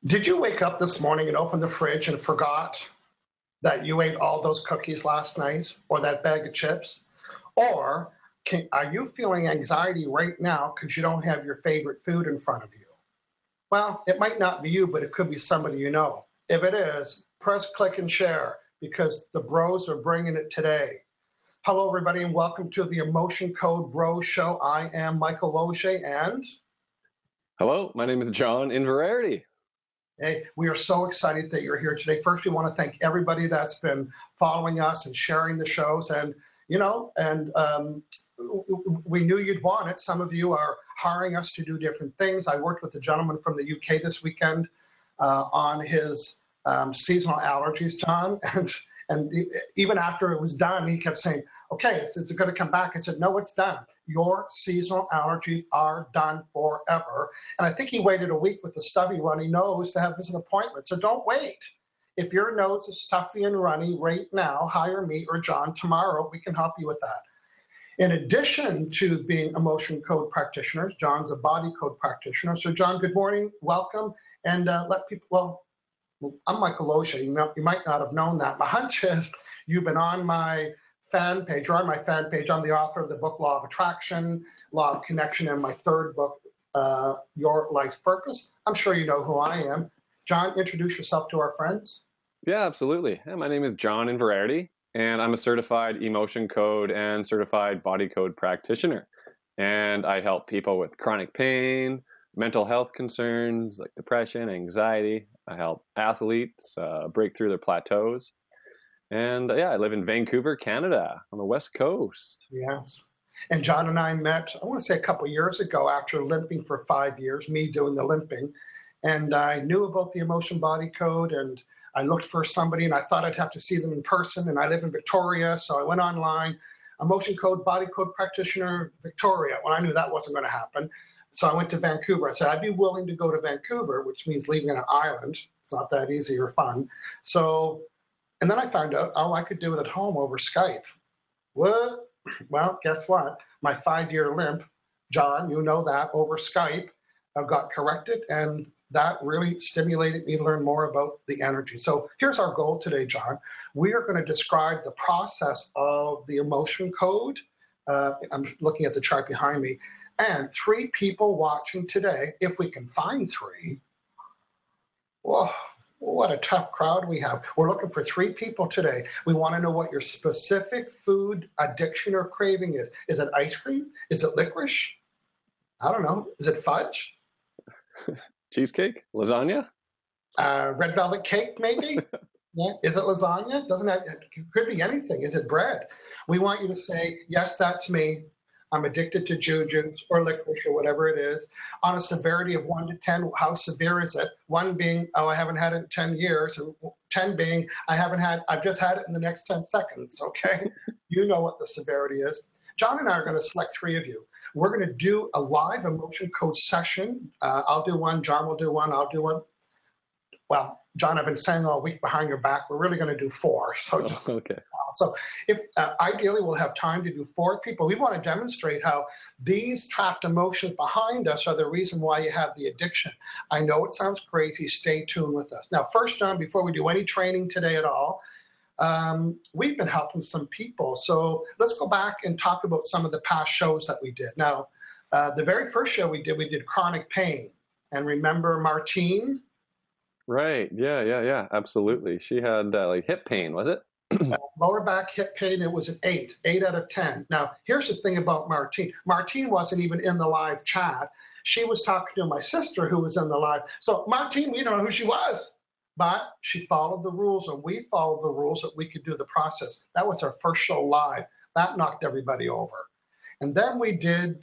Did you wake up this morning and open the fridge and forgot that you ate all those cookies last night or that bag of chips? Or are you feeling anxiety right now because you don't have your favorite food in front of you? Well, it might not be you, but it could be somebody you know. If it is, press click and share because the bros are bringing it today. Hello, everybody, and welcome to the Emotion Code Bros Show. I am Michael Losier, and hello, my name is John Inverarity. hey, we are so excited that you're here today. First, we want to thank everybody that's been following us and sharing the shows. And, we knew you'd want it. Some of you are hiring us to do different things. I worked with a gentleman from the UK this weekend on his seasonal allergies, John. And even after it was done, he kept saying, okay, is it going to come back? I said, no, it's done. Your seasonal allergies are done forever. And I think he waited a week with the stubby runny nose to have his appointment. So don't wait. If your nose is stuffy and runny right now, hire me or John tomorrow. We can help you with that. In addition to being emotion code practitioners, John's a body code practitioner. So John, good morning, welcome. And let people, I'm Michael Losier. You might not have known that. My hunch is you've been on my fan page. You're on my fan page. I'm the author of the book Law of Attraction, Law of Connection, and my third book, Your Life's Purpose. I'm sure you know who I am. John, introduce yourself to our friends. Yeah, absolutely. My name is John Inverarity, and I'm a certified emotion code and certified body code practitioner. And I help people with chronic pain, mental health concerns like depression, anxiety. I help athletes break through their plateaus. And yeah, I live in Vancouver, Canada, on the West Coast. Yes. And John and I met, I want to say a couple of years ago after limping for 5 years, me doing the limping. And I knew about the emotion body code, and I looked for somebody, and I thought I'd have to see them in person. And I live in Victoria, so I went online, emotion code, body code practitioner, Victoria. Well, I knew that wasn't going to happen. So I went to Vancouver. I said, I'd be willing to go to Vancouver, which means leaving an island. It's not that easy or fun. So, and then I found out, I could do it at home over Skype. What? Well, guess what? My 5-year limp, John, you know that, over Skype, got corrected, and that really stimulated me to learn more about the energy. So here's our goal today, John. We are going to describe the process of the emotion code. I'm looking at the chart behind me. And 3 people watching today, if we can find 3. Whoa, what a tough crowd we have. We're looking for 3 people today. We want to know what your specific food addiction or craving is. Is it ice cream? Is it licorice? I don't know. Is it fudge? Cheesecake? Lasagna? Red velvet cake, maybe? Yeah. Is it lasagna? It could be anything. Is it bread? We want you to say, yes, that's me. I'm addicted to juju or licorice or whatever it is. On a severity of 1 to 10, how severe is it? 1 being, oh, I haven't had it in 10 years. And 10 being, I've just had it in the next 10 seconds, okay? You know what the severity is. John and I are going to select 3 of you. We're going to do a live emotion code session. I'll do one, John will do one, I'll do one. Well, John, I've been saying all week behind your back, we're really going to do 4. So just okay. So if ideally we'll have time to do 4 people. We want to demonstrate how these trapped emotions behind us are the reason why you have the addiction. I know it sounds crazy. Stay tuned with us. Now, first, John, before we do any training today at all, we've been helping some people. So let's go back and talk about some of the past shows that we did. Now, the very first show we did chronic pain. And remember Martine? Right. Yeah. Absolutely. She had like hip pain, was it? Lower back hip pain, it was an 8 out of 10. Now, here's the thing about Martine. Martine wasn't even in the live chat. She was talking to my sister who was in the live. So Martine, we don't know who she was, but she followed the rules, and we followed the rules that we could do the process. That was our first show live. That knocked everybody over. And then we did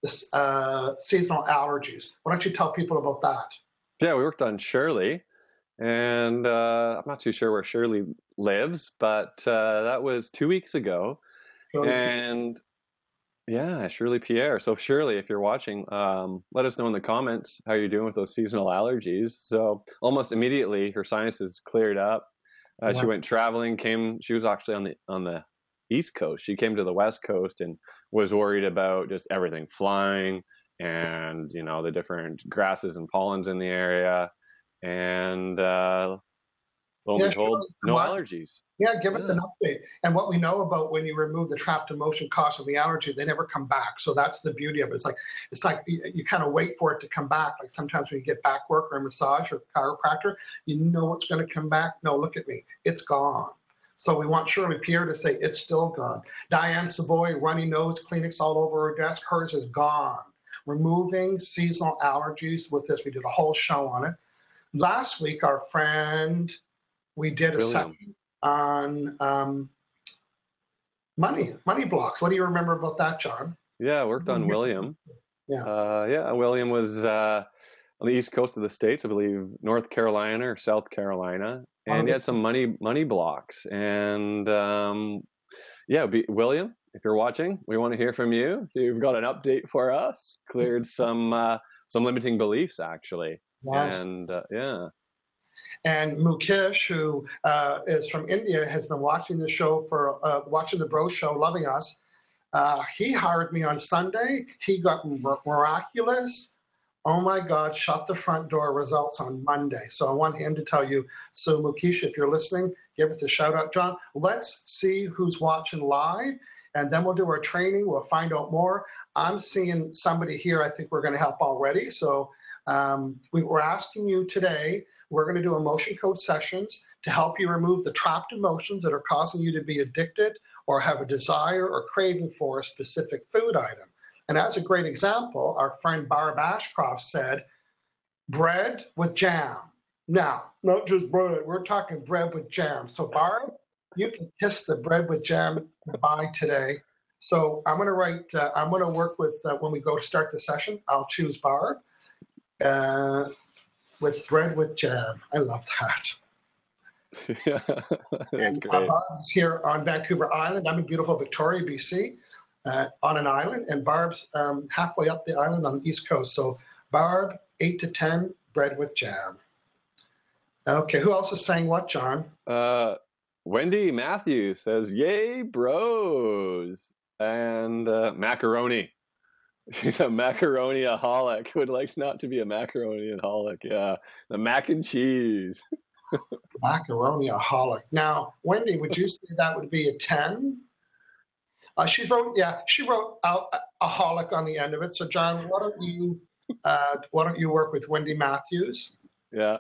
this seasonal allergies. Why don't you tell people about that? Yeah, we worked on Shirley. And I'm not too sure where Shirley lives, but that was 2 weeks ago. And yeah, Shirley Pierre. So Shirley, if you're watching, let us know in the comments how you're doing with those seasonal allergies. So almost immediately, her sinuses cleared up. She went traveling. She was actually on the East Coast. She came to the West Coast and was worried about just everything flying and, you know, the different grasses and pollens in the area. And lo and Yeah, behold, no allergies. yeah, give us Yeah. an update. And what we know about when you remove the trapped emotion causing the allergy, they never come back. So that's the beauty of it. It's like you kind of wait for it to come back. Like sometimes when you get back work or a massage or chiropractor, you know it's going to come back. No, look at me, it's gone. So we want Shirley Pierre to say it's still gone. Diane Savoy, runny nose, Kleenex all over her desk, hers is gone. Removing seasonal allergies with this. We did a whole show on it. Last week, our friend, we did a William. session on money blocks. What do you remember about that, John? Yeah, I worked on William. Yeah. Yeah, William was on the east coast of the States, I believe, North Carolina or South Carolina, and he had some money blocks. And yeah, William, if you're watching, we want to hear from you. If you've got an update for us, cleared some limiting beliefs actually. Yes. And yeah. And Mukesh, who is from India, has been watching the show watching the Bro Show, loving us. He hired me on Sunday. He got miraculous. Oh my God, shut the front door results on Monday. So I want him to tell you. So Mukesh, if you're listening, give us a shout out. John, let's see who's watching live, and then we'll do our training. We'll find out more. I'm seeing somebody here I think we're going to help already. So we're asking you today, we're going to do emotion code sessions to help you remove the trapped emotions that are causing you to be addicted or have a desire or craving for a specific food item. And as a great example, our friend Barb Ashcroft said, bread with jam. Now, not just bread, we're talking bread with jam. So Barb, you can kiss the bread with jam goodbye today. So I'm going to work with, when we go to start the session, I'll choose Barb with bread with jam. I love that. Yeah, that's great. Barb is here on Vancouver Island. I'm in beautiful Victoria, BC. On an island, and Barb's halfway up the island on the East Coast. So Barb, 8 to 10, bread with jam. Okay, who else is saying what, John? Wendy Matthews says, yay, bros. And macaroni. She's a macaroni-aholic. Who would like not to be a macaroni-aholic? Yeah, the mac and cheese. Macaroni-aholic. Now, Wendy, would you say that would be a 10? She wrote aholic on the end of it. So John, why don't you work with Wendy Matthews? Yeah.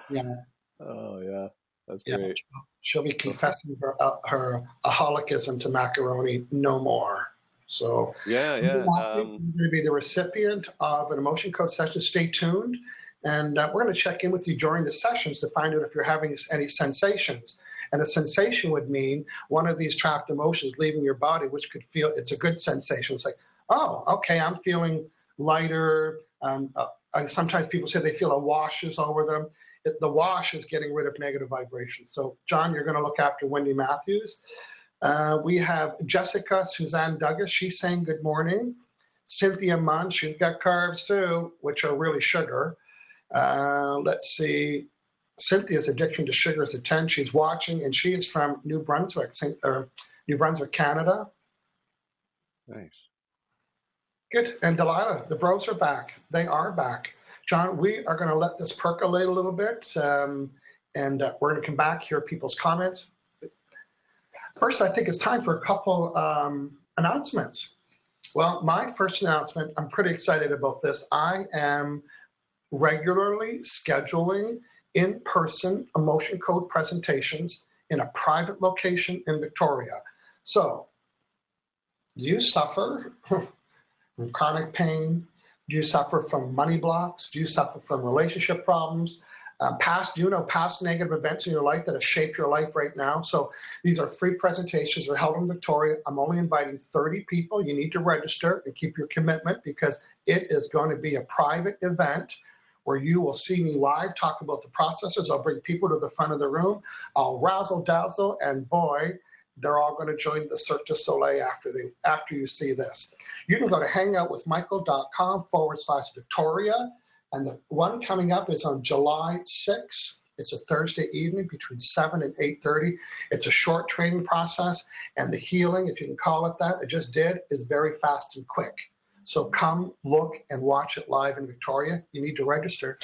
Yeah. Oh yeah, that's great. She'll be confessing her aholicism to macaroni no more. So yeah. You're going to be the recipient of an emotion code session. Stay tuned, and we're going to check in with you during the sessions to find out if you're having any sensations. And a sensation would mean one of these trapped emotions leaving your body, which could feel, it's a good sensation. It's like, oh, okay, I'm feeling lighter. Sometimes people say they feel a wash is over them. The wash is getting rid of negative vibrations. So, John, you're going to look after Wendy Matthews. We have Jessica Suzanne Douglas. She's saying good morning. Cynthia Munn, she's got carbs too, which are really sugar. Let's see. Cynthia's addiction to sugar is a 10. She's watching, and she is from New Brunswick, Canada. Nice. Good. And Delilah, the bros are back. They are back. John, we are going to let this percolate a little bit, and we're going to come back, hear people's comments. First, I think it's time for a couple announcements. Well, my first announcement, I'm pretty excited about this. I am regularly scheduling in-person emotion code presentations in a private location in Victoria. So, do you suffer from chronic pain? Do you suffer from money blocks? Do you suffer from relationship problems? Past negative events in your life that have shaped your life right now? So these are free presentations. They're held in Victoria. I'm only inviting 30 people. You need to register and keep your commitment because it is going to be a private event where you will see me live talk about the processes. I'll bring people to the front of the room. I'll razzle dazzle, and boy, they're all going to join the Cirque du Soleil after you see this. You can go to hangoutwithmichael.com/Victoria, and the one coming up is on July 6th. It's a Thursday evening between 7 and 8:30. It's a short training process, and the healing, if you can call it that, I just did, is very fast and quick. So come look and watch it live in Victoria. You need to register.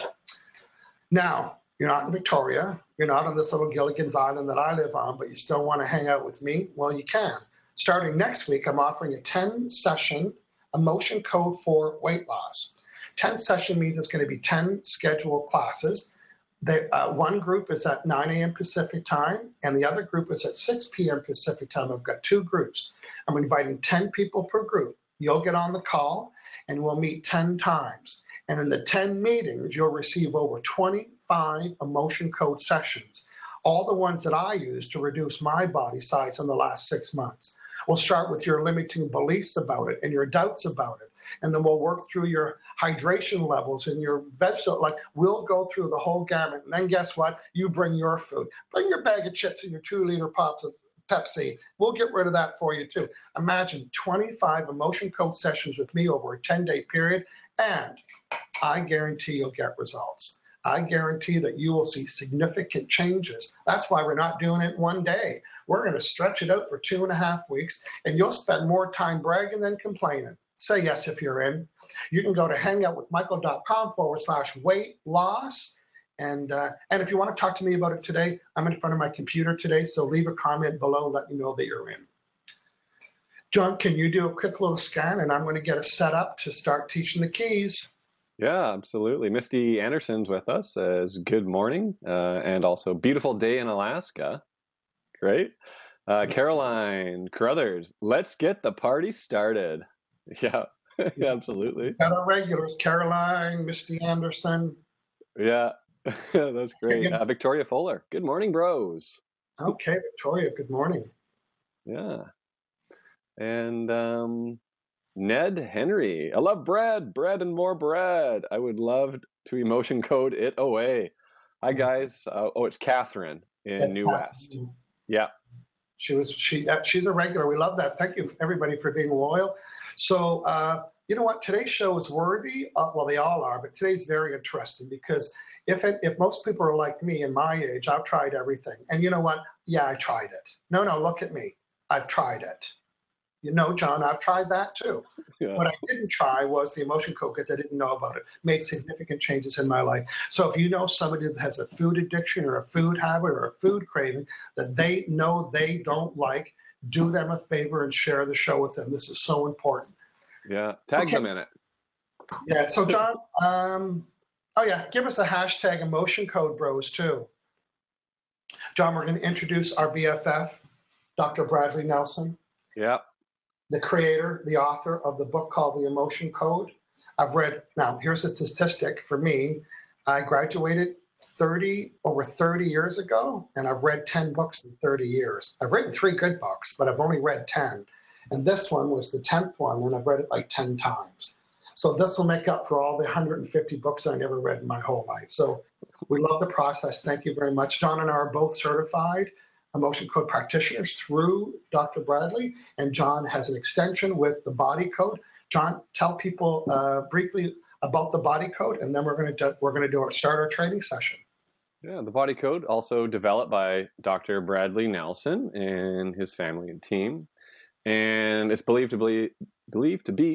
Now, you're not in Victoria. You're not on this little Gilligan's Island that I live on, but you still want to hang out with me? Well, you can. Starting next week, I'm offering a 10-session emotion code for weight loss. 10 session means it's going to be 10 scheduled classes. One group is at 9 a.m. Pacific time, and the other group is at 6 p.m. Pacific time. I've got 2 groups. I'm inviting 10 people per group. You'll get on the call, and we'll meet 10 times. And in the 10 meetings, you'll receive over 25 emotion code sessions, all the ones that I use to reduce my body size in the last 6 months. We'll start with your limiting beliefs about it and your doubts about it. And then we'll work through your hydration levels and your vegetable. Like, we'll go through the whole gamut. And then guess what? You bring your food. Bring your bag of chips and your 2-liter pops of Pepsi. We'll get rid of that for you too. Imagine 25 emotion code sessions with me over a 10-day period, and I guarantee you'll get results. I guarantee that you will see significant changes. That's why we're not doing it one day. We're going to stretch it out for 2.5 weeks, and you'll spend more time bragging than complaining. Say yes if you're in. You can go to hangoutwithmichael.com/weight loss. And if you want to talk to me about it today, I'm in front of my computer today, so leave a comment below, let me know that you're in. John, can you do a quick little scan, and I'm going to get us set up to start teaching the keys. Yeah, absolutely. Misty Anderson's with us. Says good morning, and also beautiful day in Alaska. Great. Caroline Carruthers, let's get the party started. Yeah, absolutely. Got our regulars, Caroline, Misty Anderson. Yeah, that's great. Victoria Fuller, good morning, bros. Okay, Victoria, good morning. Yeah. And Ned Henry, I love bread and more bread. I would love to emotion code it away. Hi, guys. It's Catherine in New West. Yeah. She's a regular. We love that. Thank you, everybody, for being loyal. So, you know what? Today's show is worthy. Well, they all are, but today's very interesting because if most people are like me in my age, I've tried everything. And you know what? Yeah, I tried it. No, look at me. I've tried it. You know, John, I've tried that too. Yeah. What I didn't try was the emotion code because I didn't know about it. Made significant changes in my life. So if you know somebody that has a food addiction or a food habit or a food craving that they know they don't like, do them a favor and share the show with them. This is so important. Yeah, tag them in it. Yeah, so John, give us a hashtag emotion code bros too. John, we're going to introduce our BFF, Dr. Bradley Nelson. Yeah. The creator, the author of the book called The Emotion Code. Now here's a statistic for me. I graduated over 30 years ago, and I've read 10 books in 30 years. I've written 3 good books, but I've only read 10. And this one was the 10th one, and I've read it like 10 times. So this will make up for all the 150 books I never read in my whole life. So we love the process. Thank you very much. John and I are both certified emotion code practitioners through Dr. Bradley, and John has an extension with the body code. John, tell people briefly about the body code, and then we're going to start our training session. Yeah, the body code also developed by Dr. Bradley Nelson and his family and team, and it's believed to be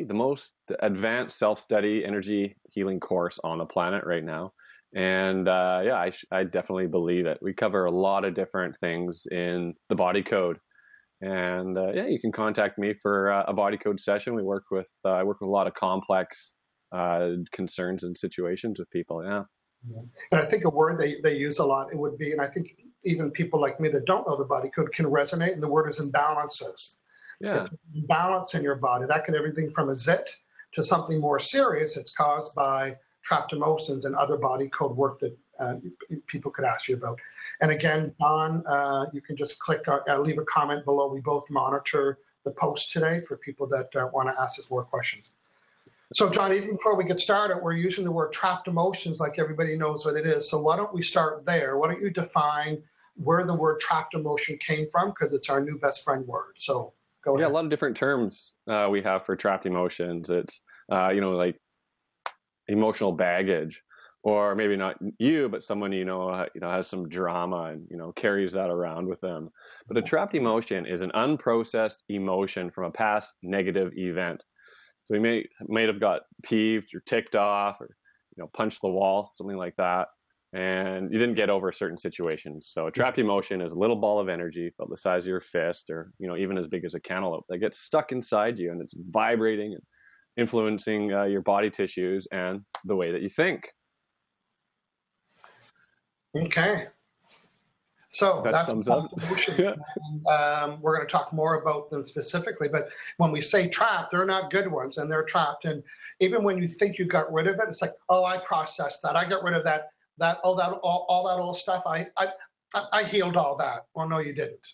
the most advanced self-study energy healing course on the planet right now. And I definitely believe it. We cover a lot of different things in the body code, and you can contact me for a body code session. I work with a lot of complex concerns and situations with people. Yeah. And I think a word they use a lot, it would be, and I think even people like me that don't know the body code can resonate, and the word is imbalances. Yeah. If imbalance in your body, that can everything from a zit to something more serious. It's caused by trapped emotions and other body code work that people could ask you about. And again, Don, you can just click, leave a comment below. We both monitor the post today for people that want to ask us more questions. So John, even before we get started, we're using the word trapped emotions like everybody knows what it is. So why don't we start there? Why don't you define where the word trapped emotion came from? Because it's our new best friend word. So go ahead. Yeah, a lot of different terms we have for trapped emotions. It's, like emotional baggage, or maybe not you, but someone has some drama and carries that around with them. But a trapped emotion is an unprocessed emotion from a past negative event. So he may have got peeved or ticked off or, punched the wall, something like that. And you didn't get over certain situations. So a trapped emotion is a little ball of energy about the size of your fist, or even as big as a cantaloupe, that gets stuck inside you, and it's vibrating and influencing your body tissues and the way that you think. Okay. So That that's sums up. emotions. We're going to talk more about them specifically, but when we say trapped, they're not good ones, and they're trapped. And even when you think you got rid of it, it's like, oh, I processed that. I got rid of that all that old stuff. I healed all that. Well, no, you didn't.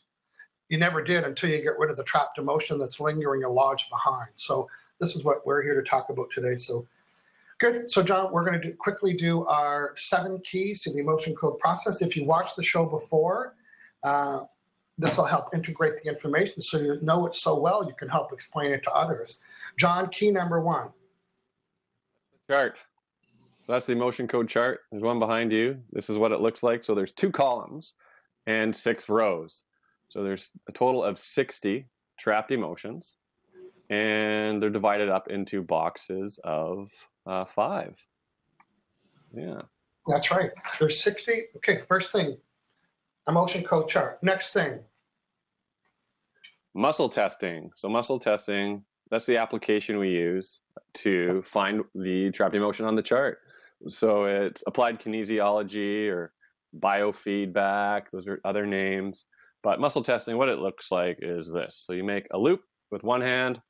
You never did until you get rid of the trapped emotion that's lingering and lodged behind. So this is what we're here to talk about today. So good. So John, we're going to quickly do our 7 keys to the emotion code process. If you watched the show before, this will help integrate the information so you know it so well you can help explain it to others. John, key number 1. Chart. So that's the emotion code chart. There's one behind you. This is what it looks like. So there's 2 columns and 6 rows. So there's a total of 60 trapped emotions, and they're divided up into boxes of 5. Yeah. That's right. There's 60. Okay, first thing, emotion code chart. Next thing. Muscle testing. So muscle testing, that's the application we use to find the trapped emotion on the chart. So it's applied kinesiology or biofeedback. Those are other names. But muscle testing, what it looks like is this. So you make a loop with one hand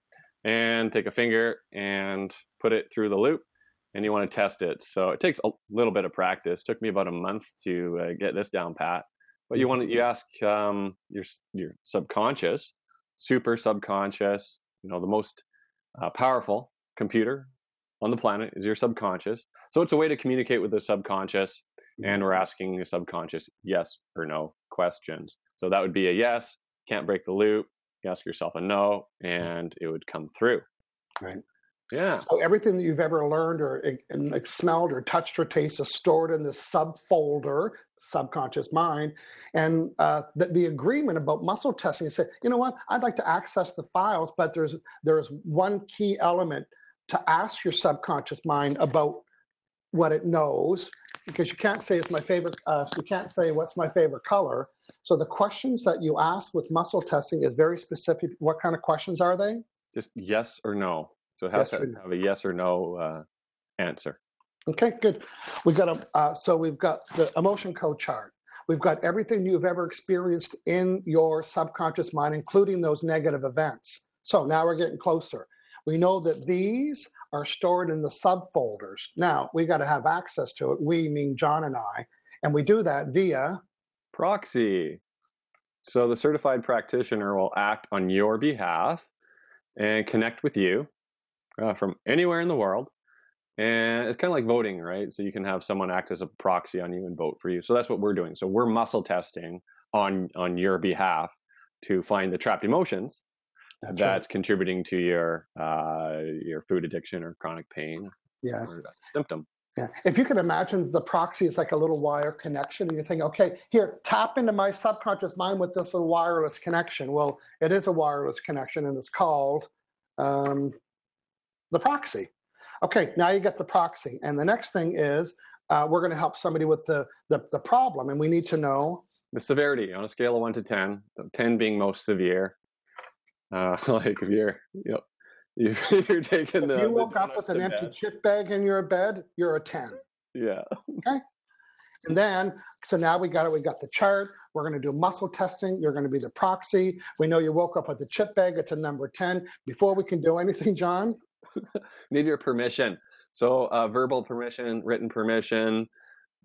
and take a finger and put it through the loop, and you want to test it. So it takes a little bit of practice. It took me about a month to get this down pat. But you ask your subconscious, super subconscious, the most powerful computer on the planet is your subconscious. So it's a way to communicate with the subconscious, and we're asking the subconscious yes or no questions. So that would be a yes, can't break the loop. You ask yourself a no, and it would come through. Right. Yeah. So everything that you've ever learned or smelled or touched or tasted is stored in this subfolder, subconscious mind. And the agreement about muscle testing is say, you know what, I'd like to access the files, but there's one key element to ask your subconscious mind about what it knows, because you can't say it's my favorite. You can't say what's my favorite color. So the questions that you ask with muscle testing is very specific. What kind of questions are they? Just yes or no. So it has to have a yes or no answer. Okay, good. We've got the emotion code chart. We've got everything you've ever experienced in your subconscious mind, including those negative events. So now we're getting closer. We know that these are stored in the subfolders. Now, we got to have access to it. We mean John and I, and we do that via proxy. So the certified practitioner will act on your behalf and connect with you from anywhere in the world. And it's kind of like voting, right? So you can have someone act as a proxy on you and vote for you. So that's what we're doing. So we're muscle testing on your behalf to find the trapped emotions that's contributing to your food addiction or chronic pain. Yes. Or symptom. Yeah. If you can imagine the proxy is like a little wire connection, and you think, okay, here, tap into my subconscious mind with this little wireless connection. Well, it is a wireless connection, and it's called the proxy. Okay, now you get the proxy. And the next thing is we're going to help somebody with the problem, and we need to know the severity on a scale of 1 to 10, 10 being most severe. Like if you're taking if you woke up with an empty chip bag in your bed, you're a 10. Yeah. Okay. And then, so now we got the chart. We're going to do muscle testing. You're going to be the proxy. We know you woke up with a chip bag. It's a number 10. Before we can do anything, John, need your permission. So verbal permission, written permission.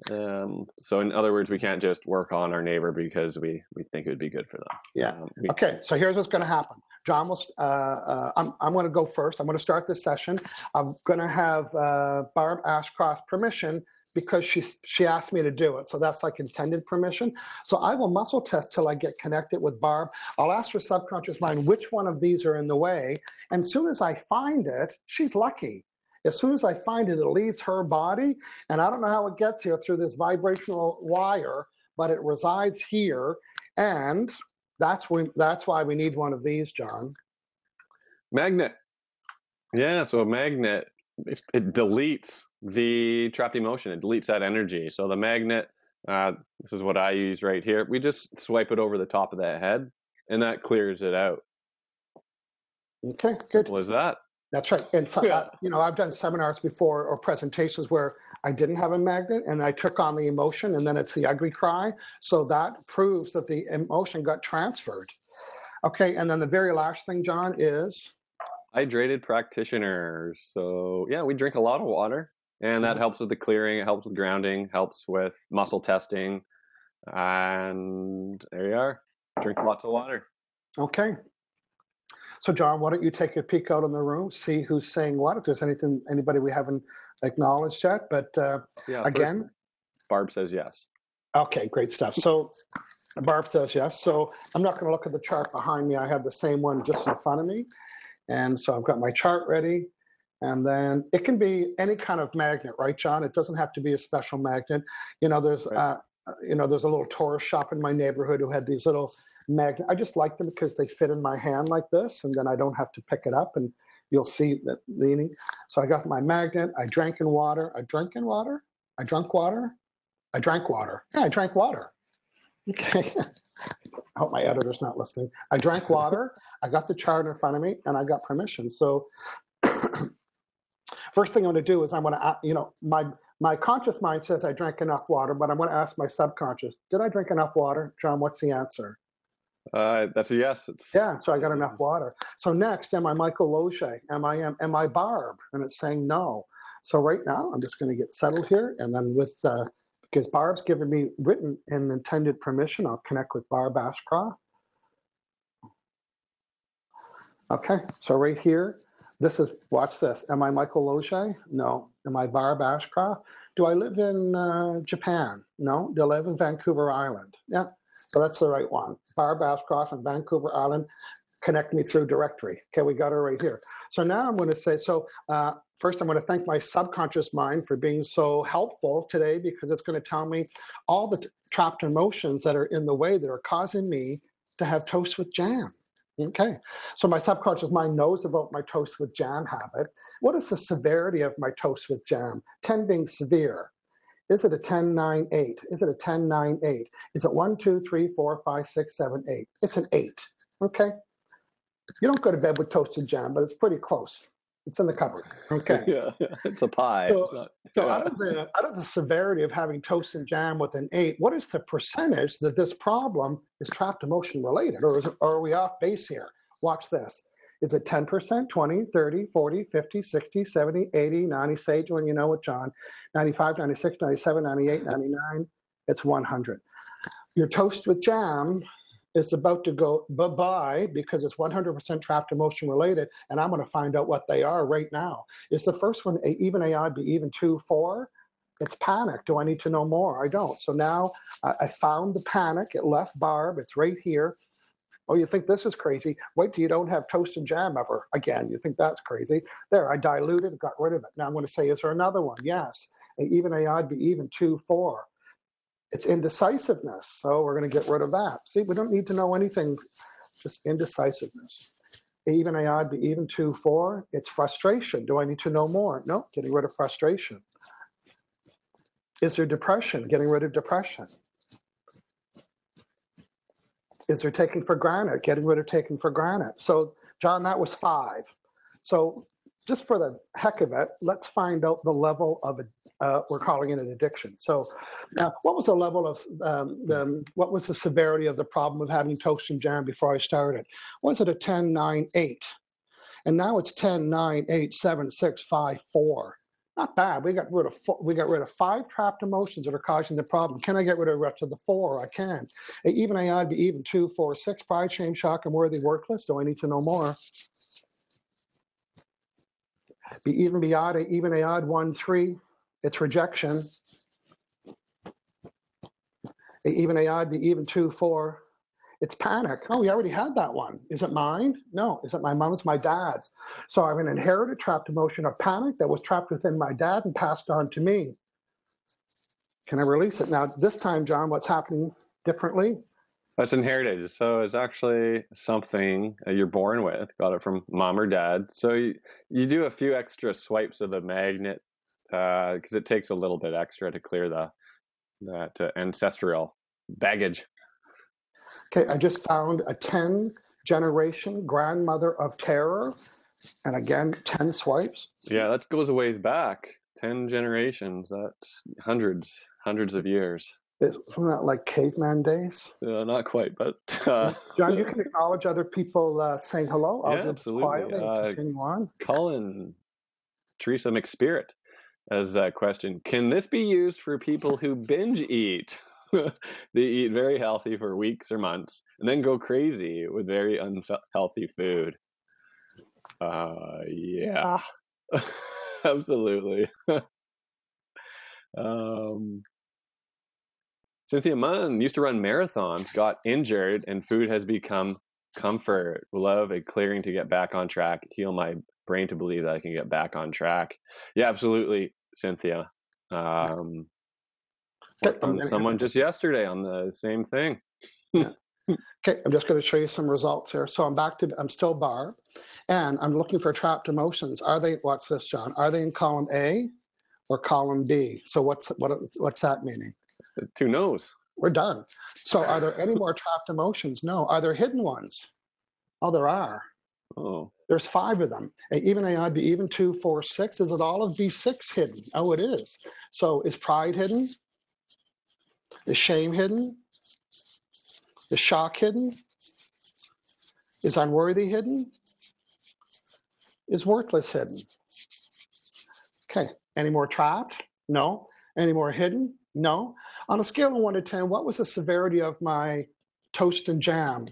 So in other words, we can't just work on our neighbor because we think it would be good for them. Yeah. Okay. So here's what's going to happen. John will. I'm going to go first. I'm going to start this session. I'm going to have Barb Ashcroft permission because she asked me to do it. So that's like intended permission. So I will muscle test till I get connected with Barb. I'll ask her subconscious mind which one of these are in the way. And as soon as I find it, she's lucky. As soon as I find it, it leaves her body. And I don't know how it gets here through this vibrational wire, but it resides here. And that's why we need one of these, John. Magnet. Yeah, so a magnet, it deletes the trapped emotion. It deletes that energy. So the magnet, this is what I use right here. We just swipe it over the top of that head, and that clears it out. Okay, good. Simple as that. That's right. And Yeah. I've done seminars before or presentations where I didn't have a magnet and I took on the emotion, and then it's the ugly cry. So that proves that the emotion got transferred. Okay, and then the very last thing, John, is Hydrated practitioners. So yeah, we drink a lot of water, and that helps with the clearing. It helps with grounding, helps with muscle testing, and there you are. Drink lots of water. okay. So, John, why don't you take a peek out in the room, see who's saying what, if there's anybody we haven't acknowledged yet. But Yeah, again, Barb says yes. okay, great stuff. So Barb says yes. So I'm not going to look at the chart behind me. I have the same one just in front of me. And so I've got my chart ready. And then it can be any kind of magnet, right, John? It doesn't have to be a special magnet. There's Right. there's a little tourist shop in my neighborhood who had these little magnet. I just like them because they fit in my hand like this, and then I don't have to pick it up, and you'll see that leaning. So I got my magnet. I drank in water. I drank in water. I drank water. I drank water. Yeah, I drank water. Okay. I hope my editor's not listening. I drank water. I got the chart in front of me, and I got permission. So first thing I'm going to do is I'm going to, my conscious mind says I drank enough water, but I'm going to ask my subconscious, did I drink enough water? John, what's the answer? That's a yes. Yeah, so I got enough water. So next, am I Michael Losier? Am I Barb? And it's saying no. So right now, I'm just going to get settled here, and then because Barb's given me written and intended permission, I'll connect with Barb Ashcroft. Okay, so right here, watch this. Am I Michael Losier? No. Am I Barb Ashcroft? Do I live in Japan? No. Do I live in Vancouver Island? Yeah. So that's the right one. Barb Ashcroft in Vancouver Island. Connect me through directory. Okay, we got her right here. So now I'm going to say, first I'm going to thank my subconscious mind for being so helpful today, because it's going to tell me all the trapped emotions that are in the way that are causing me to have toast with jam. Okay, so my subconscious mind knows about my toast with jam habit. What is the severity of my toast with jam? 10 being severe. Is it a 10, 9, 8? Is it a 10, 9, 8? Is it 1, 2, 3, 4, 5, 6, 7, 8? It's an 8. Okay. You don't go to bed with toasted jam, but it's pretty close. It's in the cupboard. Okay. Yeah, it's a pie. So out of the severity of having toast and jam with an 8, what is the percentage that this problem is trapped emotion related, or are we off base here? Watch this. Is it 10%, 20, 30, 40, 50, 60, 70, 80, 90, say when you know it, John, 95, 96, 97, 98, 99, it's 100. Your toast with jam is about to go bye-bye because it's 100% trapped emotion related, and I'm going to find out what they are right now. Is the first one even AI be even 2, 4? It's panic. Do I need to know more? I don't. So now I found the panic. It left Barb. It's right here. Oh, you think this is crazy? Wait till you don't have toast and jam ever again. You think that's crazy? There, I diluted, got rid of it. Now I'm going to say, is there another one? Yes. Even AI be even 2, 4. It's indecisiveness, so we're going to get rid of that. See, we don't need to know anything, just indecisiveness. Even AI be even 2, 4. It's frustration. Do I need to know more? No, getting rid of frustration. Is there depression? Getting rid of depression. Is there taking for granted? Getting rid of taking for granted. So, John, that was 5. So just for the heck of it, let's find out the level of, we're calling it an addiction. So what was the level of, what was the severity of the problem of having toast and jam before I started? Was it a 10, 9, 8? And now it's 10, 9, 8, 7, 6, 5, 4. Not bad. We got rid of 5 trapped emotions that are causing the problem. Can I get rid of the rest of the 4? I can. Even AI be even 2, 4, 6. Pride, shame, shock, and worthy, worthless. Do I need to know more? Be even, be odd, even, a odd, 1, 3. It's rejection. Even, a odd, be even, 2, 4. It's panic. Oh, we already had that one. Is it mine? No. Is it my mom's, my dad's? So I have an inherited trapped emotion of panic that was trapped within my dad and passed on to me. Can I release it? Now, this time, John, what's happening differently? That's inherited. So it's actually something you're born with. Got it from mom or dad. So you do a few extra swipes of the magnet because it takes a little bit extra to clear that ancestral baggage. Okay, I just found a 10 generation grandmother of terror. And again, 10 swipes. Yeah, that goes a ways back. 10 generations. That's hundreds of years. Isn't that like caveman days? Not quite, but John, you can acknowledge other people saying hello. I'll yeah, do this absolutely. quietly and continue on. Colin, Teresa McSpirit as a question. Can this be used for people who binge eat? They eat very healthy for weeks or months and then go crazy with very unhealthy food. Yeah, absolutely. um, Cynthia Munn used to run marathons, got injured, and food has become comfort. Love a clearing to get back on track. Heal my brain to believe that I can get back on track. Yeah, absolutely, Cynthia. Worked on someone just yesterday on the same thing. Yeah. Okay, I'm just going to show you some results here. So I'm still Barb, and I'm looking for trapped emotions. Watch this, John. Are they in column A or column B? So what's that meaning? Who knows? We're done. So are there any more trapped emotions? No. Are there hidden ones? Oh, there are. Oh. There's 5 of them. Even AIB, even 2, 4, 6. Is it all of B6 hidden? Oh, it is. So is pride hidden? Is shame hidden? Is shock hidden? Is unworthy hidden? Is worthless hidden? Okay. Any more trapped? No. Any more hidden? No. On a scale of 1 to 10, what was the severity of my toast and jam?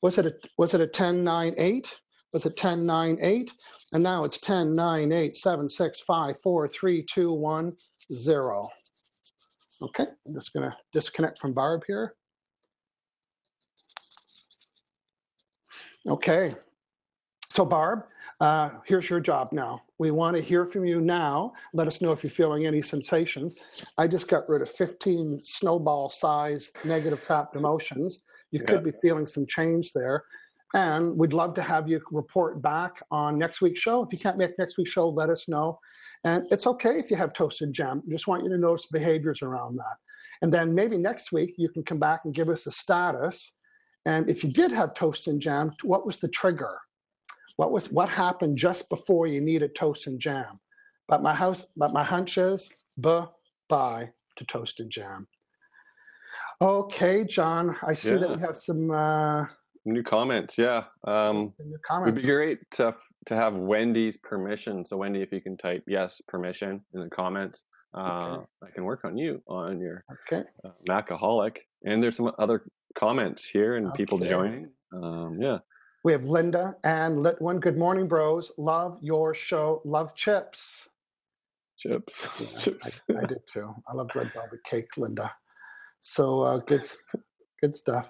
Was it a 10, 9, 8? Was it 10, 9, 8? And now it's 10, 9, 8, 7, 6, 5, 4, 3, 2, 1, 0. Okay, I'm just going to disconnect from Barb here. Okay, so Barb, here's your job now. We want to hear from you now. Let us know if you're feeling any sensations. I just got rid of 15 snowball size negative trapped emotions. You could be feeling some change there. And we'd love to have you report back on next week's show. If you can't make next week's show, let us know. And it's okay if you have toasted jam. I just want you to notice behaviors around that. And then maybe next week you can come back and give us a status. And if you did have toast and jam, what was the trigger? What happened just before you needed toast and jam? But my hunch is bye to toast and jam. Okay, John, I see that we have some new comments. Yeah, new comments. It'd be great to have Wendy's permission. So Wendy, if you can type yes permission in the comments, I can work on you on your Macaholic. And there's some other comments here and people joining. Yeah. We have Linda and Litwin. Good morning, bros. Love your show. Love chips. Chips. Yeah, Chips. I did too. I love red velvet cake, Linda. So good stuff.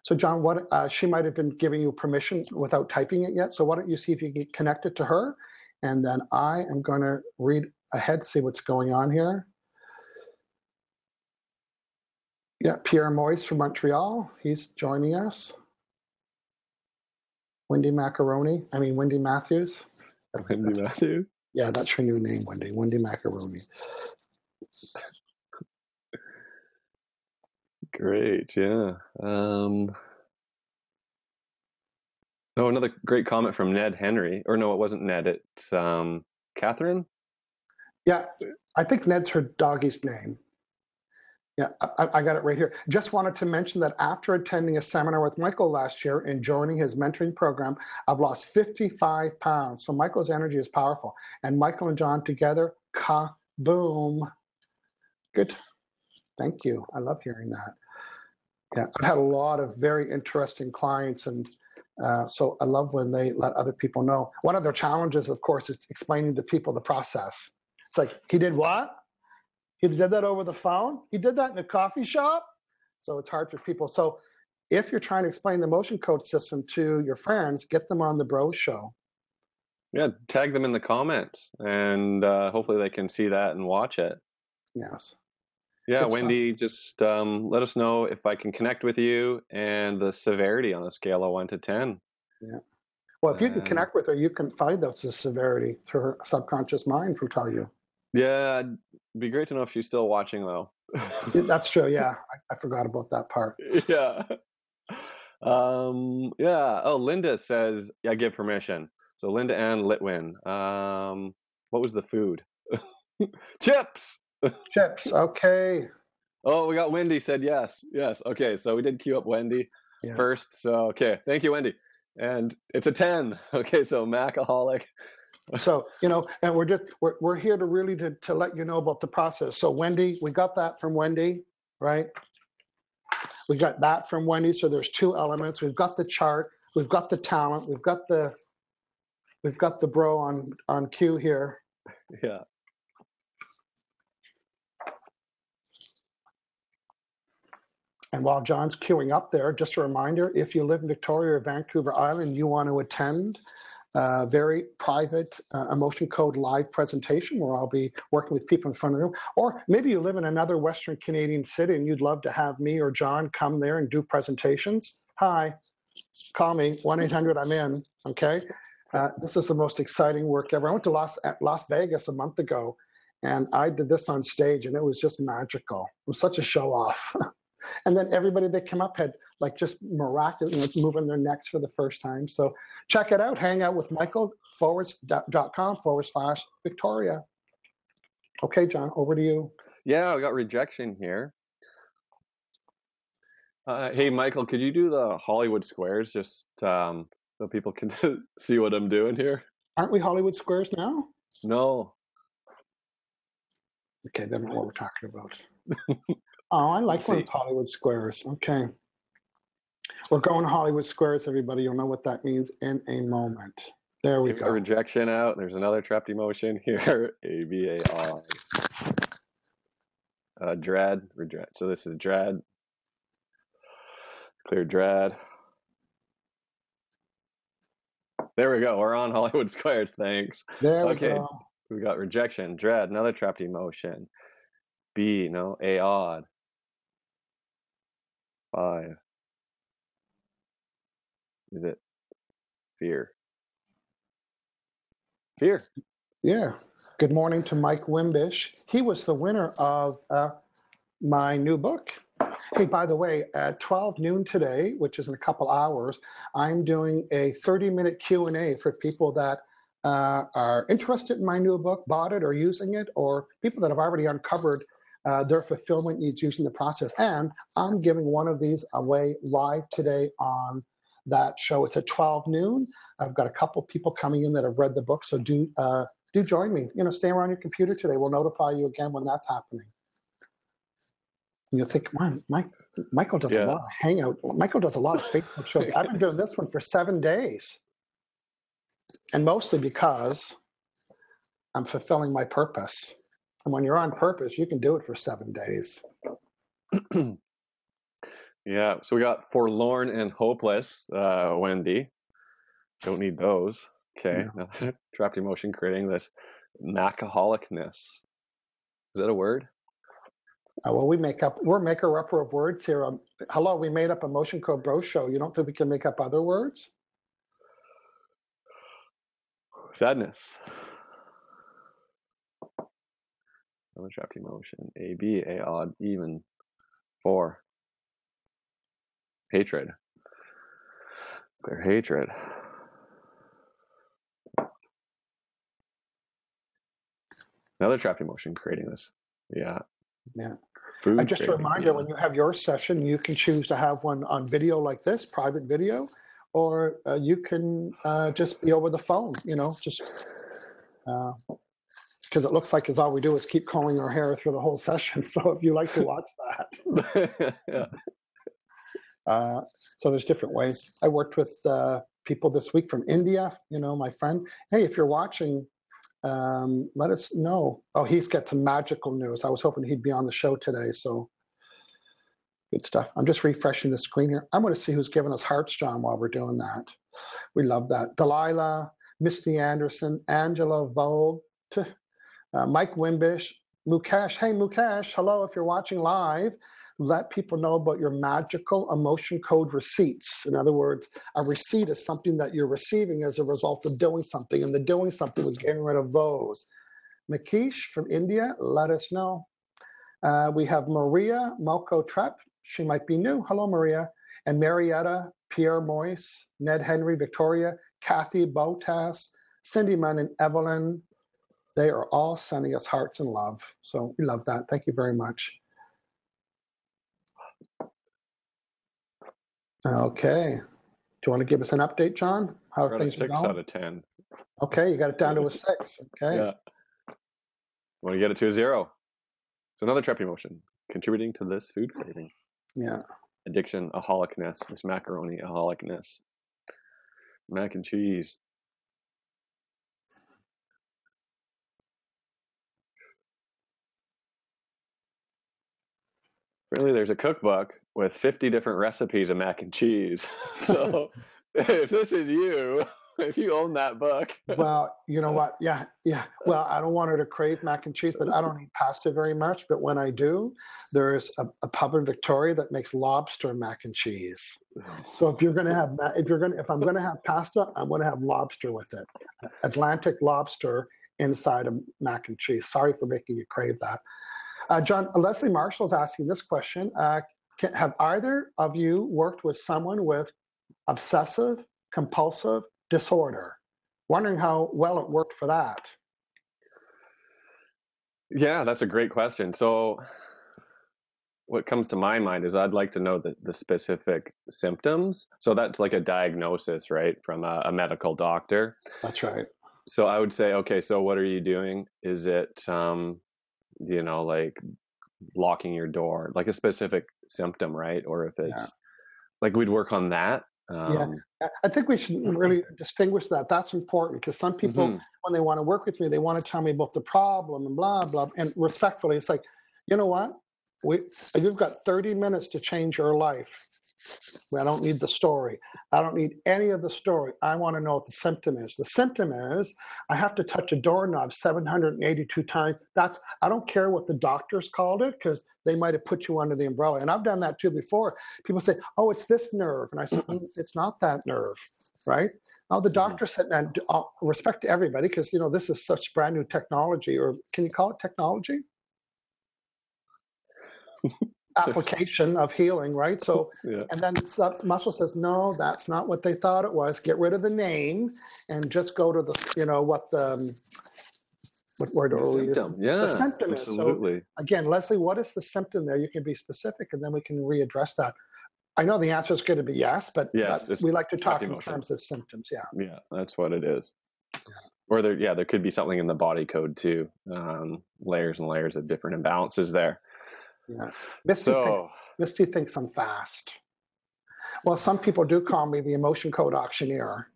So John, she might have been giving you permission without typing it yet. So why don't you see if you can get connected to her, and then I am going to read ahead, see what's going on here. Yeah, Pierre Moise from Montreal. He's joining us. Wendy Matthews. Wendy Matthews? Yeah, that's her new name, Wendy. Wendy Macaroni. Great, yeah. Another great comment from Ned Henry. Or no, it wasn't Ned. It's Catherine? Yeah, I think Ned's her doggy's name. Yeah, I got it right here. Just wanted to mention that after attending a seminar with Michael last year and joining his mentoring program, I've lost 55 pounds. So Michael's energy is powerful. And Michael and John together, kaboom. Good. Thank you. I love hearing that. Yeah, I've had a lot of very interesting clients, and so I love when they let other people know. One of their challenges, of course, is explaining to people the process. It's like, he did what? He did that over the phone? He did that in a coffee shop? So it's hard for people. So if you're trying to explain the motion code system to your friends, get them on the Bros Show. Yeah, tag them in the comments, and hopefully they can see that and watch it. Yes. Yeah, Good stuff. Wendy, just let us know if I can connect with you and the severity on a scale of 1 to 10. Yeah. Well, if you can And connect with her, you can find out the severity through her subconscious mind will tell you. yeah, it'd be great to know if she's still watching though. That's true. Yeah. I forgot about that part. Yeah. Yeah. Oh, Linda says, yeah, give permission. So Linda and Litwin. What was the food? Chips. Chips. Okay. Oh, we got Wendy said yes. Yes. Okay. So we did queue up Wendy Yeah. first. So, okay. Thank you, Wendy. And it's a 10. Okay. So Macaholic. So, and we're here to really to let you know about the process. So Wendy, we got that from Wendy, right? We got that from Wendy. So there's two elements. We've got the chart, we've got the talent, we've got the bro on cue here. Yeah. And while John's queuing up there, just a reminder, if you live in Victoria or Vancouver Island, you want to attend a very private emotion code live presentation where I'll be working with people in front of the room. Or maybe you live in another Western Canadian city and you'd love to have me or John come there and do presentations. Hi, call me, 1-800, I'm in, okay? This is the most exciting work ever. I went to Las Vegas a month ago and I did this on stage and it was just magical. It was such a show off. And then everybody that came up had like just miraculous, moving their necks for the first time. So check it out, HangoutWithMichael.com/Victoria. Okay, John, over to you. Yeah, we got rejection here. Hey, Michael, could you do the Hollywood squares just so people can see what I'm doing here? Aren't we Hollywood squares now? No. Okay, they don't know what we're talking about. Oh, I like when it's Hollywood squares. Okay. We're going Hollywood squares, everybody. You'll know what that means in a moment. There we go. Rejection out. There's another trapped emotion here. ABAR. Dread. Reject. So this is dread. Clear dread. There we go. We're on Hollywood squares. Thanks. There we go. We got rejection, dread, another trapped emotion. B, no, A odd. 5. Is it fear? Fear. Yeah. Good morning to Mike Wimbish. He was the winner of my new book. Hey, by the way, at 12 noon today, which is in a couple hours, I'm doing a 30-minute Q&A for people that are interested in my new book, bought it or using it, or people that have already uncovered their fulfillment needs using the process. And I'm giving one of these away live today on that show. It's at 12 noon. I've got a couple people coming in that have read the book, so do join me. Stay around your computer today. We'll notify you again when that's happening. And you'll think, man, Michael does a lot of Hangout. Michael does a lot of Facebook shows. I've been doing this one for 7 days. And mostly because I'm fulfilling my purpose. And when you're on purpose, you can do it for 7 days. Yeah, so we got forlorn and hopeless, Wendy. Don't need those. Okay, yeah. Trapped emotion, creating this macaholicness. Is that a word? Well, we're maker-upper of words here. Hello, we made up Emotion Code Bro Show. You don't think we can make up other words? Sadness. Another trapped emotion. A, B, A odd, even. 4. Hatred. Clear hatred. Another trapped emotion, creating this. Yeah. Yeah. Food Just a reminder, when you have your session, you can choose to have one on video like this, private video, or you can just be over the phone, just because it looks like all we do is keep combing our hair through the whole session. So if you like to watch that. Yeah. So there's different ways. I worked with people this week from India, my friend. Hey, if you're watching, let us know. Oh, he's got some magical news. I was hoping he'd be on the show today, so good stuff. I'm just refreshing the screen here. I'm going to see who's giving us hearts, John, while we're doing that. We love that. Delilah, Misty Anderson, Angela Vogue, Mike Wimbish, Mukesh. Hey, Mukesh, hello. If you're watching live, let people know about your magical emotion code receipts. In other words, a receipt is something that you're receiving as a result of doing something, and the doing something was getting rid of those. Makish from India, let us know. We have Maria Malko-Trep. She might be new. Hello, Maria. And Marietta, Pierre Moyce, Ned Henry, Victoria, Kathy Botas, Cindy Munn, and Evelyn. They are all sending us hearts and love. So we love that. Thank you very much. Okay. Do you want to give us an update, John? How are things going? 6 out of 10. Okay, you got it down to a 6. Okay. Yeah. Want to get it to a 0. So another trap emotion contributing to this food craving. Yeah. Addiction, aholicness, this macaroni, aholicness. Mac and cheese. Really, there's a cookbook with 50 different recipes of mac and cheese. So if this is you, if you own that book. Well, you know what? Yeah. Well, I don't want her to crave mac and cheese, but I don't eat pasta very much. But when I do, there's a pub in Victoria that makes lobster mac and cheese. So if I'm gonna have pasta, I'm gonna have lobster with it. Atlantic lobster inside of mac and cheese. Sorry for making you crave that. John, Leslie Marshall is asking this question. Have either of you worked with someone with obsessive compulsive disorder? Wondering how well it worked for that. Yeah, that's a great question. So what comes to my mind is I'd like to know the specific symptoms. So that's like a diagnosis, right, from a medical doctor. That's right. So I would say, okay, so what are you doing? Is it like locking your door, like a specific symptom, right? Or if it's like we'd work on that. Yeah, I think we should really distinguish that. That's important because some people, when they want to work with me, they want to tell me about the problem and blah, blah. And respectfully, it's like, you know what? You've got 30 minutes to change your life. I don't need the story. I don't need any of the story. I want to know what the symptom is. The symptom is I have to touch a doorknob 782 times. I don't care what the doctors called it because they might have put you under the umbrella. And I've done that too before. People say, oh, it's this nerve. And I said, it's not that nerve, right? Oh, the doctor said, and respect to everybody because, this is such brand new technology, or can you call it technology? Application of healing, right? So, and then muscle says, no, that's not what they thought it was. Get rid of the name and just go to the, what word are we using? Yeah, the symptom absolutely. is. So again, Leslie, what is the symptom there? You can be specific and then we can readdress that. I know the answer is going to be yes, but we like to talk in terms of symptoms. Yeah. Yeah, that's what it is. Or there could be something in the body code too. Layers and layers of different imbalances there. Yeah. Misty thinks I'm fast. Well, some people do call me the emotion code auctioneer.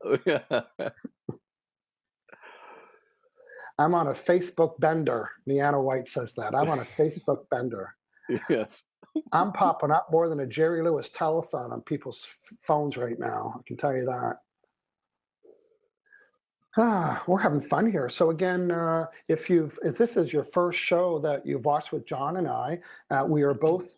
I'm on a Facebook bender. Leanna White says that. I'm on a Facebook bender. Yes. I'm popping up more than a Jerry Lewis telethon on people's phones right now. I can tell you that. We're having fun here. So again, if this is your first show that you've watched with John and I, we are both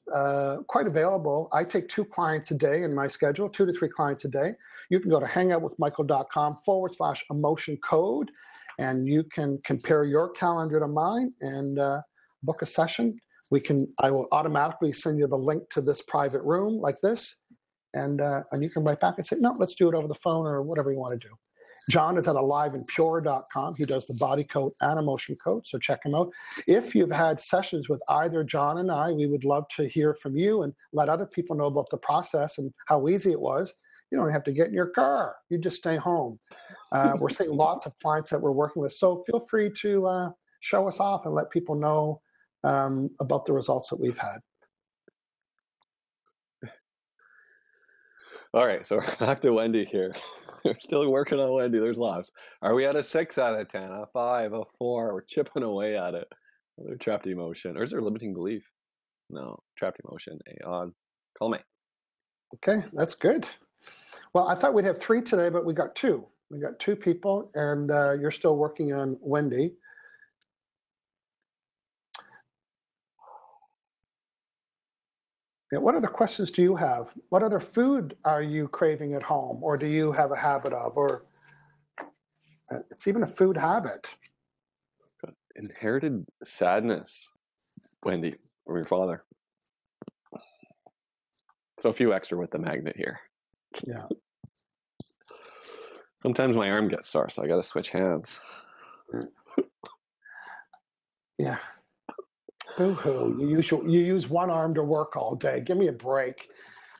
quite available. I take 2 clients a day in my schedule, 2 to 3 clients a day. You can go to hangoutwithmichael.com/emotion code, and you can compare your calendar to mine and book a session. I will automatically send you the link to this private room like this, and you can write back and say, no, let's do it over the phone or whatever you want to do. John is at aliveandpure.com. He does the body code and emotion code, so check him out. If you've had sessions with either John and I, we would love to hear from you and let other people know about the process and how easy it was. You don't have to get in your car. You just stay home. We're seeing lots of clients that we're working with, so feel free to show us off and let people know about the results that we've had. All right, so we're back to Wendy here. We're still working on Wendy. There's lots. Are we at a 6 out of 10, a 5, a 4? We're chipping away at it. Another trapped emotion. Or is there limiting belief? No, trapped emotion. A odd. Call me. Okay, that's good. Well, I thought we'd have 3 today, but we got 2. We got 2 people, and you're still working on Wendy. Yeah, what other questions do you have? What other food are you craving at home, or do you have a habit of, or it's even a food habit? Inherited sadness, Wendy, from your father. So a few extra with the magnet here. Yeah. Sometimes my arm gets sore, so I got to switch hands. Yeah. Boo-hoo. You use one arm to work all day. Give me a break.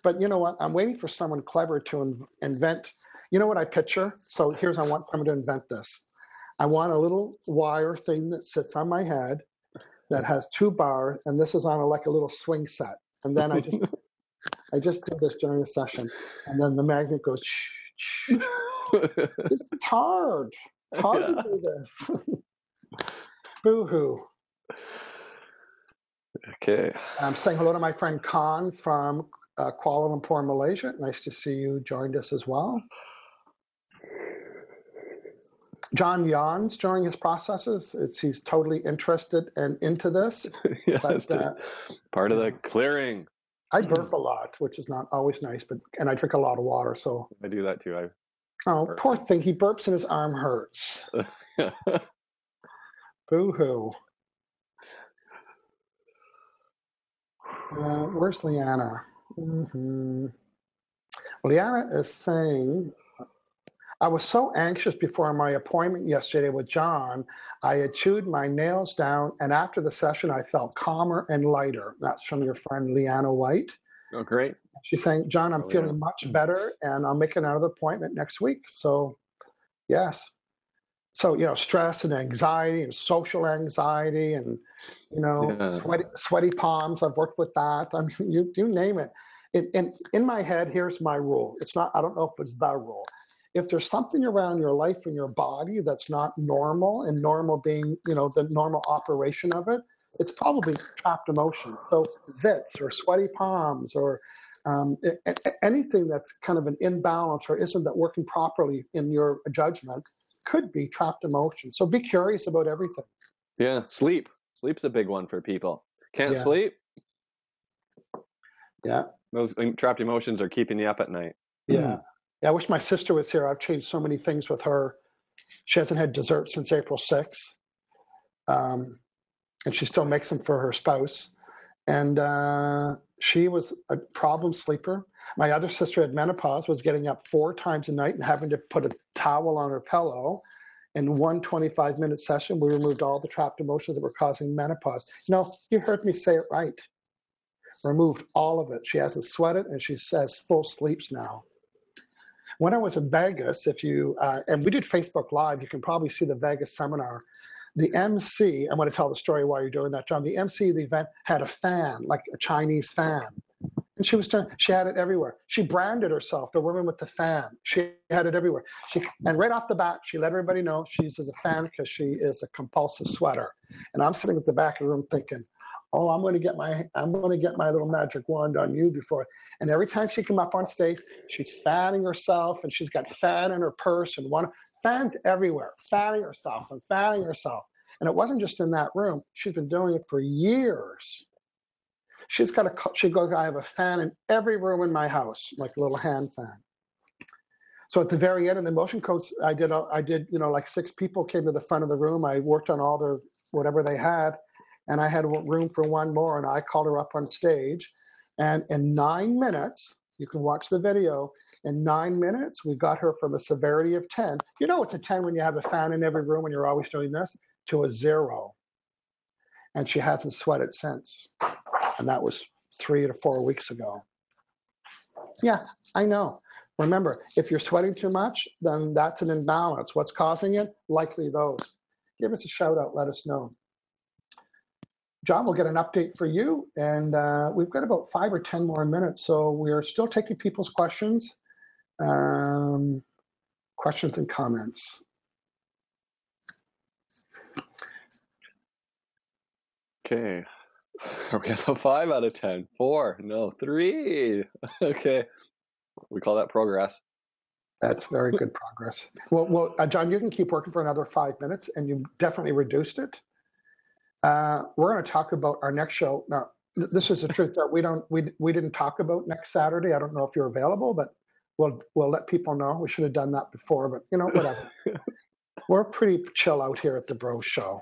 But you know what? I'm waiting for someone clever to invent. You know what I picture? So I want someone to invent this. I want a little wire thing that sits on my head that has 2 bars, and this is on like a little swing set. And then I just do this during a session, and then the magnet goes. Shh, shh. It's hard. It's hard to do this. Boo-hoo. Okay. I'm saying hello to my friend Khan from Kuala Lumpur, Malaysia. Nice to see you joined us as well. John yawns during his processes. He's totally interested and into this. Yeah, but, it's just part of the clearing. I burp a lot, which is not always nice, and I drink a lot of water. So I do that too. Poor thing. He burps and his arm hurts. Boo-hoo. Where's Leanna? Mm-hmm. Leanna is saying, I was so anxious before my appointment yesterday with John. I had chewed my nails down, and after the session, I felt calmer and lighter. That's from your friend Leanna White. Oh, great. She's saying, John, I'm feeling much better, and I'll make another appointment next week. So, yes. So, stress and anxiety and social anxiety and, sweaty palms. I've worked with that. I mean, you name it. In my head, here's my rule. I don't know if it's the rule. If there's something around your life and your body that's not normal, and normal being, the normal operation of it, it's probably trapped emotions. So zits or sweaty palms or anything that's kind of an imbalance or isn't that working properly in your judgment could be trapped emotions. So be curious about everything. Yeah, sleep. Sleep's a big one for people. Can't sleep? Yeah. Those trapped emotions are keeping you up at night. Yeah. I wish my sister was here. I've changed so many things with her. She hasn't had dessert since April 6th. And she still makes them for her spouse. And she was a problem sleeper. My other sister had menopause, was getting up 4 times a night and having to put a towel on her pillow. In one 25-minute session, we removed all the trapped emotions that were causing menopause. No, you heard me say it right. Removed all of it. She hasn't sweated, and she says full sleeps now. When I was in Vegas, and we did Facebook Live, you can probably see the Vegas seminar. The MC, I'm going to tell the story while you're doing that, John. The MC of the event had a fan, like a Chinese fan. And she had it everywhere. She branded herself, the woman with the fan. She had it everywhere. And right off the bat, she let everybody know she uses a fan because she is a compulsive sweater. And I'm sitting at the back of the room thinking, oh, I'm going to get my little magic wand on you before. And every time she came up on stage, she's fanning herself, and she's got fan in her purse and fans everywhere, fanning herself. And it wasn't just in that room. She's been doing it for years. She goes, I have a fan in every room in my house, like a little hand fan. So at the very end of the emotion coach, I did, like 6 people came to the front of the room. I worked on all their, whatever they had. And I had room for one more, and I called her up on stage. And in 9 minutes, you can watch the video, in 9 minutes, we got her from a severity of 10. You know it's a 10 when you have a fan in every room and you're always doing this, to a 0. And she hasn't sweated since. And that was 3 to 4 weeks ago. Yeah, I know. Remember, if you're sweating too much, then that's an imbalance. What's causing it? Likely those. Give us a shout out. Let us know. John, we'll get an update for you, and we've got about 5 or 10 more minutes, so we're still taking people's questions, questions and comments. Okay, are we at a 5 out of 10? 4? No, 3. Okay, we call that progress. That's very good progress. Well, John, you can keep working for another 5 minutes, and you definitely reduced it. We're going to talk about our next show. Now, this is the truth that we didn't talk about next Saturday. I don't know if you're available, but we'll let people know. We should have done that before, but whatever. We're pretty chill out here at the Bro Show,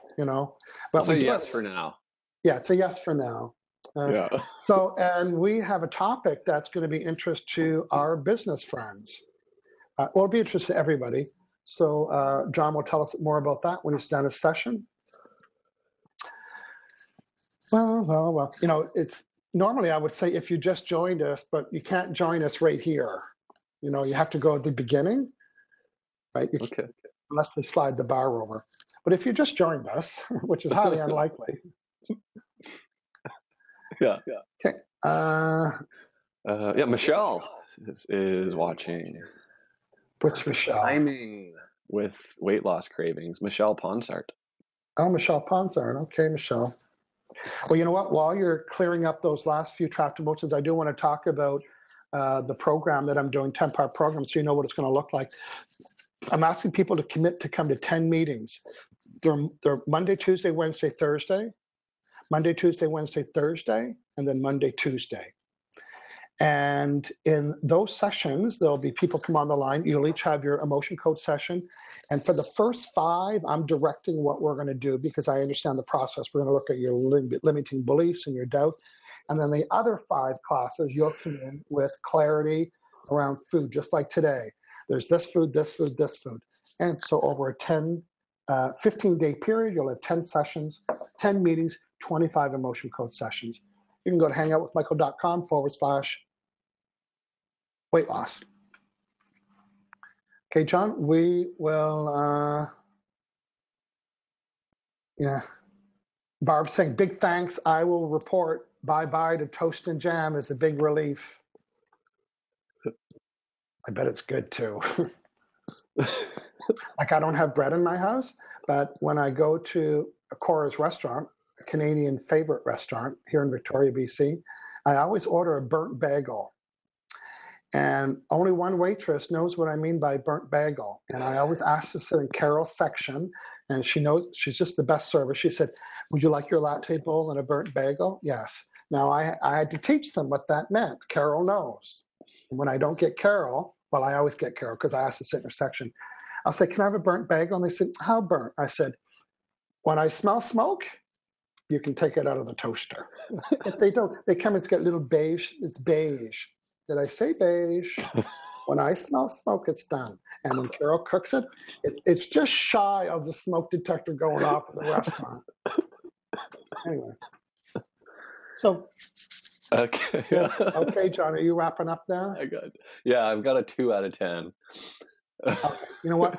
But So yes for now. Yeah, it's a yes for now. Yeah. So, and we have a topic that's going to be interest to our business friends. Well, it'll be interest to everybody. So John will tell us more about that when he's done his session. Well. It's normally I would say if you just joined us, but you can't join us right here. You have to go at the beginning, right? Okay. Unless they slide the bar over. But if you just joined us, which is highly unlikely. Yeah. Okay. Yeah, Michelle is watching. Which Michelle? Timing with weight loss cravings. Michelle Ponsart. Oh, Michelle Ponsart. Okay, Michelle. Well, you know what? While you're clearing up those last few trapped emotions, I do want to talk about the program that I'm doing, 10-part program, so you know what it's going to look like. I'm asking people to commit to come to 10 meetings. They're Monday, Tuesday, Wednesday, Thursday. Monday, Tuesday, Wednesday, Thursday, and then Monday, Tuesday. And in those sessions, there'll be people come on the line. You'll each have your emotion code session. And for the first 5, I'm directing what we're going to do because I understand the process. We're going to look at your limiting beliefs and your doubt. And then the other 5 classes, you'll come in with clarity around food, just like today. There's this food, this food, this food. And so over a 15-day period, you'll have 10 sessions, 10 meetings, 25 emotion code sessions. You can go to HangoutWithMichael.com/weight loss. Okay, John, we will, Barb saying, big thanks. I will report bye-bye to toast and jam is a big relief. I bet it's good too. Like I don't have bread in my house, but when I go to Cora's restaurant, a Canadian favorite restaurant here in Victoria, BC, I always order a burnt bagel. And only one waitress knows what I mean by burnt bagel. And I always ask to sit in Carol's section, and she knows, she's just the best server. She said, would you like your latte bowl and a burnt bagel? Yes. Now I had to teach them what that meant. Carol knows. And when I don't get Carol, well, I always get Carol because I asked to sit in her section. I'll say, can I have a burnt bagel? And they said, how burnt? I said, when I smell smoke, you can take it out of the toaster. If they don't, they come, it's got little beige, it's beige. Did I say beige? When I smell smoke, it's done. And when Carol cooks it, it's just shy of the smoke detector going off in the restaurant. Anyway. So. Okay. Okay, John, are you wrapping up there? I've got a 2 out of 10. Okay. You know what?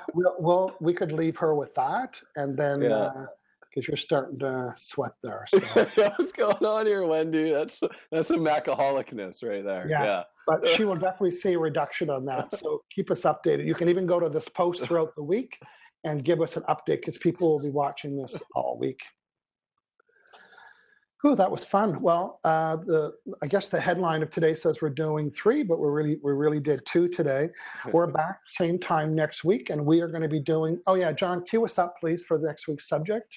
We could leave her with that, and then because you're starting to sweat there. So. What's going on here, Wendy? That's some macaholicness right there. Yeah. But she will definitely see a reduction on that. So keep us updated. You can even go to this post throughout the week and give us an update because people will be watching this all week. Ooh, that was fun. Well, I guess the headline of today says we're doing 3, but we really did 2 today. We're back same time next week, and we are going to be doing. Oh yeah, John, cue us up, please, for the next week's subject.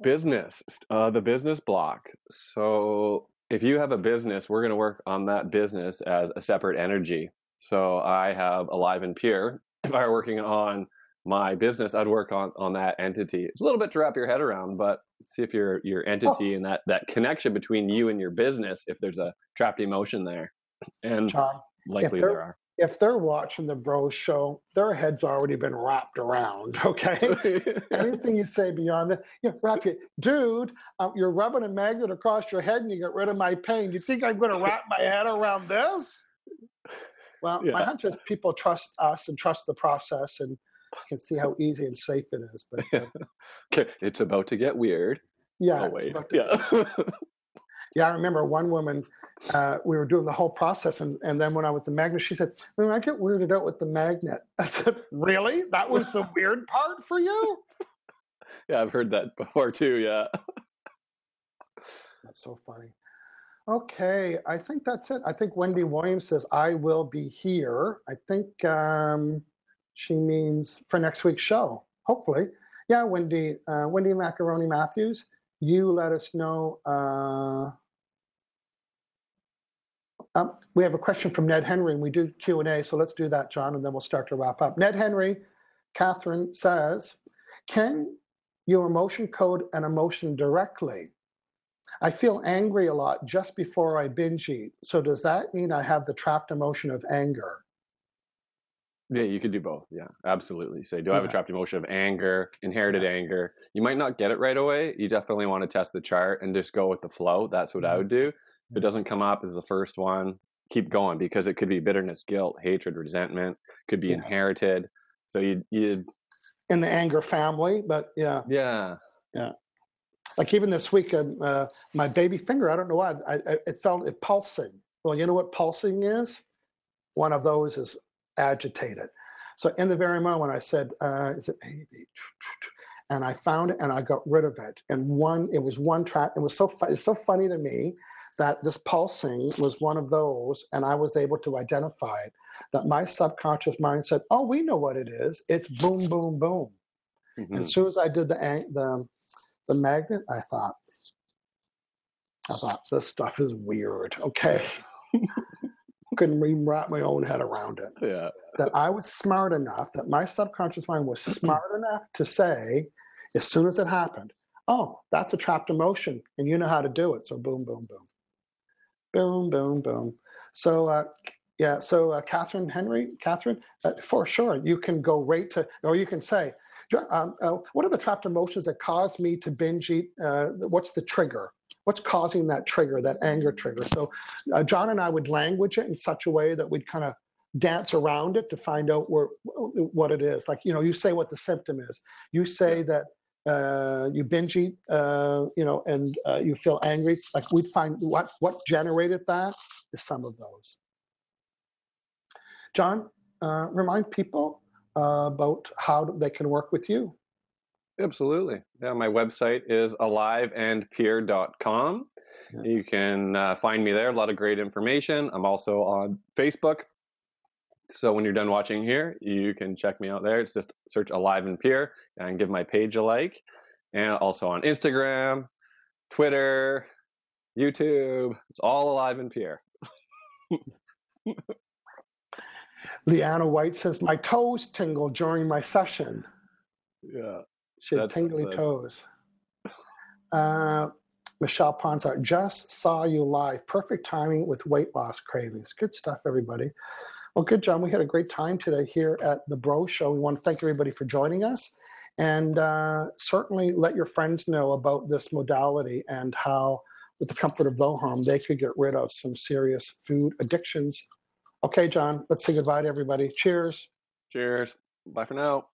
Business, the business block. So if you have a business, we're going to work on that business as a separate energy. So I have Alive and Pure. If I were working on my business, I'd work on that entity. It's a little bit to wrap your head around, but see if your entity and that connection between you and your business, if there's a trapped emotion there. And John, likely there are. If they're watching the Bros Show, their head's already been wrapped around, okay? Anything you say beyond that, wrap it. Dude, you're rubbing a magnet across your head and you get rid of my pain. You think I'm going to wrap my head around this? Well, my hunch is people trust us and trust the process and can see how easy and safe it is. But okay, it's about to get weird. Yeah. Oh, wait. Yeah, I remember one woman, we were doing the whole process, and then when I was the magnet, she said, well, I get weirded out with the magnet. I said, really? That was the weird part for you? Yeah, I've heard that before too, yeah. That's so funny. Okay, I think that's it. I think Wendy Williams says, I will be here. I think she means for next week's show, hopefully. Yeah, Wendy Macaroni Matthews, you let us know We have a question from Ned Henry, and we do Q&A, so let's do that, John, and then we'll start to wrap up. Ned Henry, Catherine says, can you emotion code an emotion directly? I feel angry a lot just before I binge eat. So does that mean I have the trapped emotion of anger? Yeah, you could do both. Yeah, absolutely. Say, do I have a trapped emotion of anger, inherited anger? You might not get it right away. You definitely want to test the chart and just go with the flow. That's what I would do. If it doesn't come up as the first one, keep going, because it could be bitterness, guilt, hatred, resentment, could be inherited. So you in the anger family, but yeah. Like even this week, my baby finger, I don't know why, it felt it pulsing. Well, you know what pulsing is? One of those is agitated. So in the very moment I said, is it baby? And I found it and I got rid of it. And it was one track. It was it's so funny to me that this pulsing was one of those, and I was able to identify it, that my subconscious mind said, oh, we know what it is. It's boom, boom, boom. Mm-hmm. And as soon as I did the magnet, I thought, this stuff is weird. Okay. Couldn't even wrap my own head around it. Yeah. That I was smart enough, that my subconscious mind was smart enough to say, as soon as it happened, oh, that's a trapped emotion, and you know how to do it. So boom, boom, boom. Boom, boom, boom. So, Catherine, for sure, you can go right to, or you can say, what are the trapped emotions that cause me to binge eat? What's the trigger? What's causing that trigger, that anger trigger? So John and I would language it in such a way that we'd kind of dance around it to find out what it is. Like, you say what the symptom is. You say that you binge eat, and you feel angry. Like we'd find what generated that is some of those. John, remind people about how they can work with you. Absolutely. Yeah, my website is aliveandpure.com. Yeah. You can find me there. A lot of great information. I'm also on Facebook. So when you're done watching here, you can check me out there. It's just search Alive and Pure and give my page a like. And also on Instagram, Twitter, YouTube. It's all Alive and Pure. Leanna White says, my toes tingle during my session. Yeah. She had tingly toes. Michelle Ponsart, just saw you live. Perfect timing with weight loss cravings. Good stuff, everybody. Well, good, John. We had a great time today here at the Bro Show. We want to thank everybody for joining us. And certainly let your friends know about this modality and how, with the comfort of low harm, they could get rid of some serious food addictions. Okay, John, let's say goodbye to everybody. Cheers. Cheers. Bye for now.